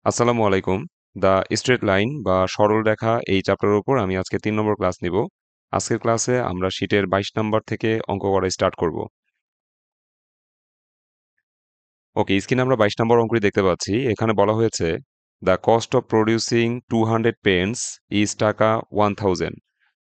আসসালামু আলাইকুম। The straight line বা সরল রেখা এই চ্যাপ্টারের উপর আমি আজকে ৩ নম্বর ক্লাস নিব। আজকের ক্লাসে আমরা শীটের ২২ নাম্বার থেকে অঙ্ক করা স্টার্ট করব। ওকে, স্ক্রিনে আমরা ২২ নম্বর অঙ্কটি দেখতে পাচ্ছি। এখানে বলা হয়েছে, "the cost of producing 200 Pence is টাকা 1000"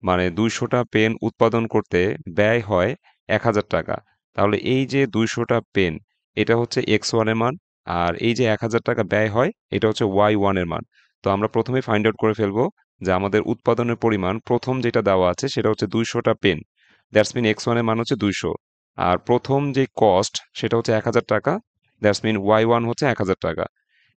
মানে ২০০ টা পেন উৎপাদন করতে ব্যয় হয় ১,০০০ টাকা। তাহলে এই যে ২০০ টা পেন, এটা হচ্ছে x1 এর মান, আর এই যে ১,০০০ টাকা ব্যয় হয়, এটা হচ্ছে y1 এর মান। তো আমরা প্রথমেই ফাইন্ড আউট করে ফেলবো যে আমাদের উৎপাদনের পরিমাণ প্রথম যেটা দেওয়া আছে সেটা হচ্ছে ২০০ টা পেন। দ্যাটস মিন x1 এর মান হচ্ছে ২০০। আর প্রথম যে কস্ট সেটা হচ্ছে ১,০০০ টাকা। দ্যাটস মিন y1 হচ্ছে ১,০০০ টাকা।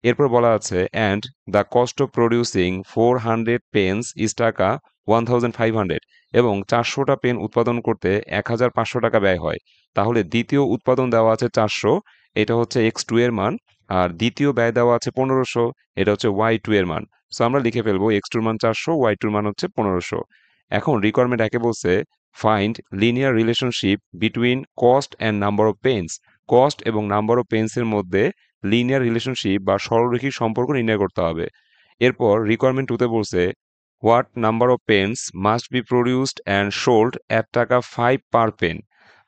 এরপর বলা আছে, and the cost of producing 400 Pence is টাকা 1500 এবং ৪০০টা পেন উৎপাদন করতে ১,৫০০ টাকা ব্যয় হয়। তাহলে দ্বিতীয় উৎপাদন দেওয়া আছে ৪০০, এটা হচ্ছে x2 এর মান। আর দ্বিতীয় ব্যয় দেওয়া আছে ১৫০০, এটা হচ্ছে y2 এর মান। সো আমরা লিখে ফেলবো x2 এর মান ৪০০, y2 এর মান হচ্ছে ১৫০০। এখন রিকোয়ারমেন্ট একে বলছে, find linear relationship between cost and number of Pence. Cost এবং নাম্বার অফ পেনসের মধ্যে লিনিয়ার রিলেশনশিপ বা সরলরৈখিক সম্পর্ক নির্ণয় করতে হবে। এরপর রিকোয়ারমেন্ট 2 তে বলছে, what number of Pence must be produced and sold at টাকা 5 পার পেন।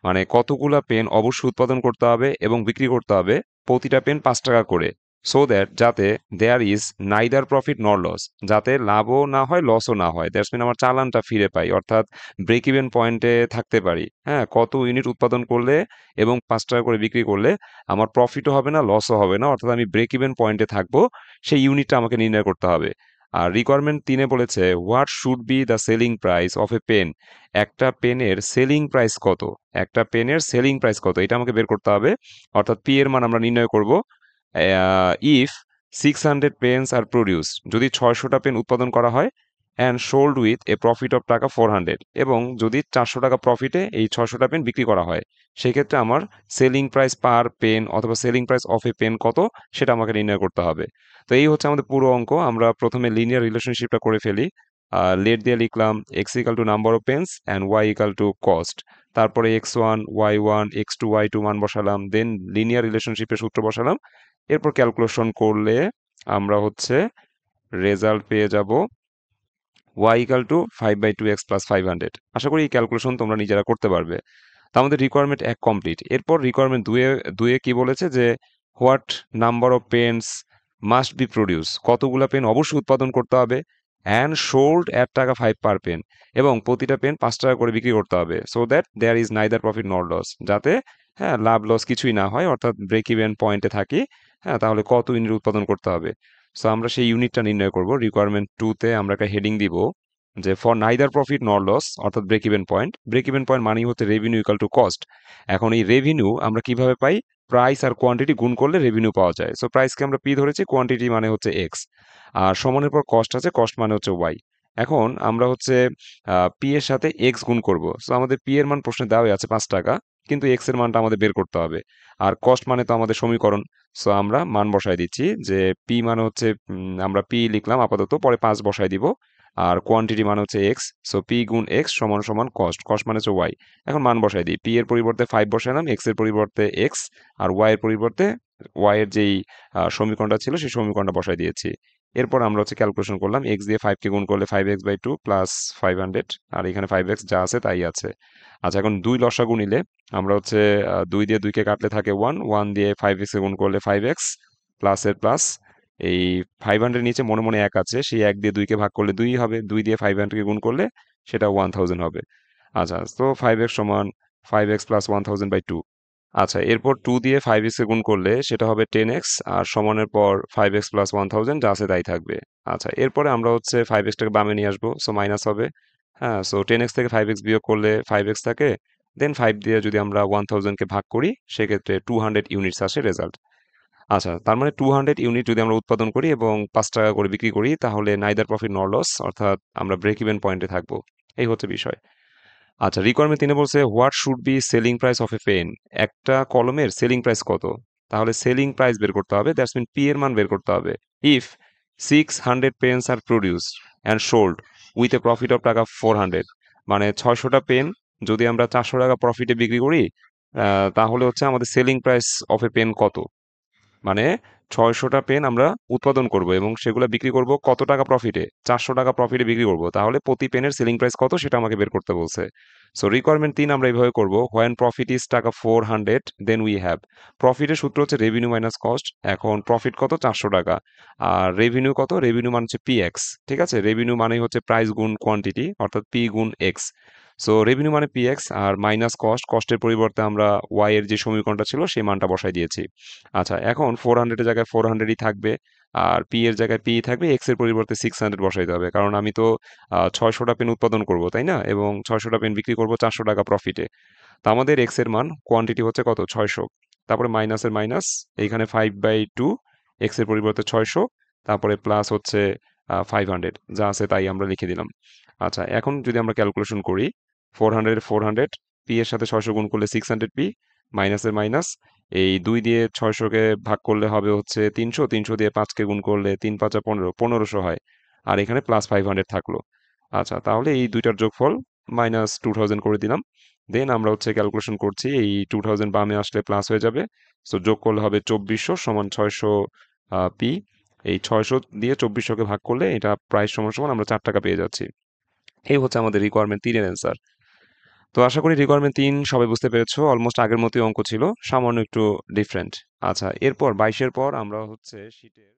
মানে কতগুলা পেন অবশ্যই উৎপাদন করতে হবে এবং বিক্রি করতে হবে প্রতিটা পেন ৫ টাকা করে। সো দ্যাট যাতে দেয়ার is neither profit nor loss, যাতে লাভও না হয় লসও না হয়। দ্যাটস মিন আমার চালানটা ফিরে পাই, অর্থাৎ ব্রেক ইভেন পয়েন্টে থাকতে পারি। হ্যাঁ, কত ইউনিট উৎপাদন করলে এবং ৫ টাকা করে বিক্রি করলে আমার প্রফিটও হবে না, লসও হবে না, অর্থাৎ আমি ব্রেক ইভেন পয়েন্টে থাকবো। সেই ইউনিটটা আমাকে নির্ণয় করতে হবে। আর রিকোয়ারমেন্ট ৩ এ বলেছে, what should be the selling price of a pen. একটা পেনের সেলিং প্রাইস কত? একটা পেনের সেলিং প্রাইস কত? এটা আমাকে বের করতে হবে। অর্থাৎ পি এর মান আমরা নির্ণয় করব। ইফ 600 পেনস আর প্রডিউস, যদি ৬০০টা পেন উৎপাদন করা হয়, and sold with a profit of টাকা 400, এবং যদি ৪০০ টাকা প্রফিটে এই ৬০০টা পেন বিক্রি করা হয়, সেক্ষেত্রে আমার সেলিং প্রাইস পার পেন অথবা selling price of a pen কত, সেটা আমাকে নির্ণয় করতে হবে। তো এই হচ্ছে আমাদের পুরো অঙ্ক। আমরা প্রথমে লিনিয়ার রিলেশনশিপটা করে ফেলি। লেট দিয়ে লিখলাম X equal to number of pens and Y equal to cost. তারপরে x1 y1 x2 y2 মান বসালাম, দেন লিনিয়ার রিলেশনশিপের সূত্র বসালাম। এরপর ক্যালকুলেশন করলে আমরা হচ্ছে রেজাল্ট পেয়ে যাব y equal to 5/2x plus 500। আশা করি এই ক্যালকুলেশন তোমরা নিজেরা করতে পারবে। তো আমাদের রিকোয়ারমেন্ট ১ কমপ্লিট। এরপর রিকোয়ারমেন্ট ২ এ কি বলেছে যে, what number of Pence must be produce, কতগুলা পেন অবশ্যই উৎপাদন করতে হবে, অ্যান্ড সোল্ড অ্যাট টাকা 5 পার পেন, এবং প্রতিটা পেন ৫ টাকা করে বিক্রি করতে হবে। So that there is neither profit nor loss, যাতে হ্যাঁ লাভ লস কিছুই না হয়, অর্থাৎ ব্রেক ইভেন পয়েন্টে থাকি। হ্যাঁ, তাহলে কত ইউনিট উৎপাদন করতে হবে। সো আমরা সেই ইউনিটটা নির্ণয় করব। রিকোয়ারমেন্ট 2 তে আমরা একটা হেডিং দিব যে, for neither profit nor loss, অর্থাৎ break even point. Break even point মানেই হচ্ছে রেভিনিউ ইকাল টু কস্ট। এখন এই রেভিনিউ আমরা কিভাবে পাই? প্রাইস আর কোয়ান্টিটি গুণ করলে রেভিনিউ পাওয়া যায়। সো প্রাইসকে আমরা পি ধরেছি, কোয়ান্টিটি মানে হচ্ছে এক্স, আর সমানের পর কস্ট আছে, কস্ট মানে হচ্ছে ওয়াই। এখন আমরা হচ্ছে পি এর সাথে এক্স গুণ করব। সো আমাদের পি এর মান প্রশ্নে দেওয়াই আছে ৫ টাকা, কিন্তু এক্স এর মানটা আমাদের বের করতে হবে। আর কস্ট মানে তো আমাদের সমীকরণ। সো আমরা মান বসায় দিচ্ছি যে পি মানে হচ্ছে, আমরা পি লিখলাম আপাতত, পরে ৫ বসায় দিব। আর কোয়ান্টিটি মানে হচ্ছে এক্স। সো পি গুণ এক্স সমান সমান কস্ট, কস্ট মানে হচ্ছে ওয়াই। এখন মান বসাই দিই, পি এর পরিবর্তে ৫ বসালাম, এক্স এর পরিবর্তে এক্স, আর ওয়াই এর পরিবর্তে ওয়াই এর যেই সমীকরণটা ছিল সেই সমীকরণটা বসাই দিয়েছি। এরপর আমরা হচ্ছে ক্যালকুলেশন করলাম, এক্স দিয়ে 5 কে গুণ করলে 5x/2 প্লাস 500, আর এখানে 5x যা আছে তাই আছে। আচ্ছা, এখন ২ লসাগু নিলে আমরা হচ্ছে ২ দিয়ে ২ কে কাটলে থাকে 1, 1 দিয়ে 5x এ গুণ করলে 5x, প্লাস এর প্লাস, এই 500 নিচে মনে মনে ১ আছে, সেই ১ দিয়ে ২ কে ভাগ করলে ২ হবে, ২ দিয়ে 500 কে গুণ করলে সেটা 1000 হবে। আচ্ছা, তো 5x সমান 5x প্লাস 1000/2। আচ্ছা, এরপর 2 দিয়ে 5x কে গুণ করলে সেটা হবে 10x, আর সমানের পর 5x প্লাস 1000 যা আছে তাই থাকবে। আচ্ছা, এরপরে আমরা হচ্ছে 5x টাকে বামে নিয়ে আসবো, সো মাইনাস হবে। হ্যাঁ, সো 10x থেকে 5x বিয়োগ করলে 5x থাকে, দেন 5 দিয়ে যদি আমরা 1000 কে ভাগ করি, সেক্ষেত্রে 200 ইউনিটস আসে রেজাল্ট। আচ্ছা, তার মানে 200 ইউনিট যদি আমরা উৎপাদন করি এবং ৫ টাকা করে বিক্রি করি, তাহলে নাইদার প্রফিট নর লস, অর্থাৎ আমরা ব্রেক ইভেন পয়েন্টে থাকবো। এই হচ্ছে বিষয়। আচ্ছা, রিকোয়ারমেন্ট ৩ এ বলছে, what should be selling price of a pen. একটা কলমের সেলিং প্রাইস কত? তাহলে সেলিং প্রাইস বের করতে হবে, দ্যাটস মিন পি এর মান বের করতে হবে। If 600 Pence are produced and sold with a profit of টাকা 400, মানে ৬০০টা পেন যদি আমরা ৪০০ টাকা প্রফিটে বিক্রি করি, তাহলে হচ্ছে আমাদের selling price of a pen কত? মানে 600টা পেন আমরা উৎপাদন করব এবং সেগুলো বিক্রি করব কত টাকা প্রফিটে? 400 টাকা প্রফিটে বিক্রি করব। তাহলে প্রতি পেনের সেলিং প্রাইস কত সেটা আমাকে বের করতে বলছে। সো রিকোয়ারমেন্ট 3 আমরা এভাবে করব, when profit is টাকা 400 then we have, প্রফিটের সূত্র হচ্ছে রেভিনিউ মাইনাস কস্ট। এখন প্রফিট কত? 400 টাকা। আর রেভিনিউ কত? রেভিনিউ মানে হচ্ছে পিএক্স। ঠিক আছে? রেভিনিউ মানে হচ্ছে প্রাইস গুণ কোয়ান্টিটি, অর্থাৎ পি গুণ এক্স। সো রেভিনিউ মানে পিএক্স আর মাইনাস কস্ট, কস্টের পরিবর্তে আমরা ওয়াই এর যে সমীকরণটা ছিল সেই মানটা বসাই দিয়েছি। আচ্ছা, এখন 400 এর জায়গায় 400ই থাকবে, আর পি এর জায়গায় পি থাকবে, এক্স এর পরিবর্তে 600 বসাইতে হবে, কারণ আমি তো 600টা পেন উৎপাদন করব, তাই না? এবং 600টা পেন বিক্রি করব 400 টাকা প্রফিটে। তো আমাদের এক্স এর মান কোয়ান্টিটি হচ্ছে কত? 600। তারপরে মাইনাসের মাইনাস, এইখানে 5/2, এক্স এর পরিবর্তে 600, তারপরে প্লাস হচ্ছে 500, যা আছে তাই আমরা লিখে দিলাম। আচ্ছা, এখন যদি আমরা ক্যালকুলেশন করি, 400 পি এর সাথে 600 গুণ করলে 600 পি, মাইনাসের মাইনাস, এই 2 দিয়ে 600কে ভাগ করলে হবে হচ্ছে 300, 300 দিয়ে 5কে গুণ করলে 3 5 15, 1500 হয়। আর এখানে প্লাস 500 থাকলো। আচ্ছা, তাহলে এই দুইটার যোগফল মাইনাস 2000 করে দিলাম। দেন আমরা হচ্ছে ক্যালকুলেশন করছি, এই 2000 বামে আসলে প্লাস হয়ে যাবে। সো যোগ করলে হবে 2400 সমান 600 পি। এই 600 দিয়ে 2400কে ভাগ করলে এটা প্রাইস সমান সমান আমরা 4 টাকা পেয়ে যাচ্ছি। এই হচ্ছে আমাদের রিকোয়ারমেন্ট 3 এর অ্যান্সার। তো আশা করি রিকোয়ারমেন্ট 3 সবাই বুঝতে পেরেছো। অলমোস্ট আগের মতোই অঙ্ক ছিল, সামান্য একটু ডিফারেন্ট। আচ্ছা, এরপর 22 এর পর আমরা হচ্ছে শীটের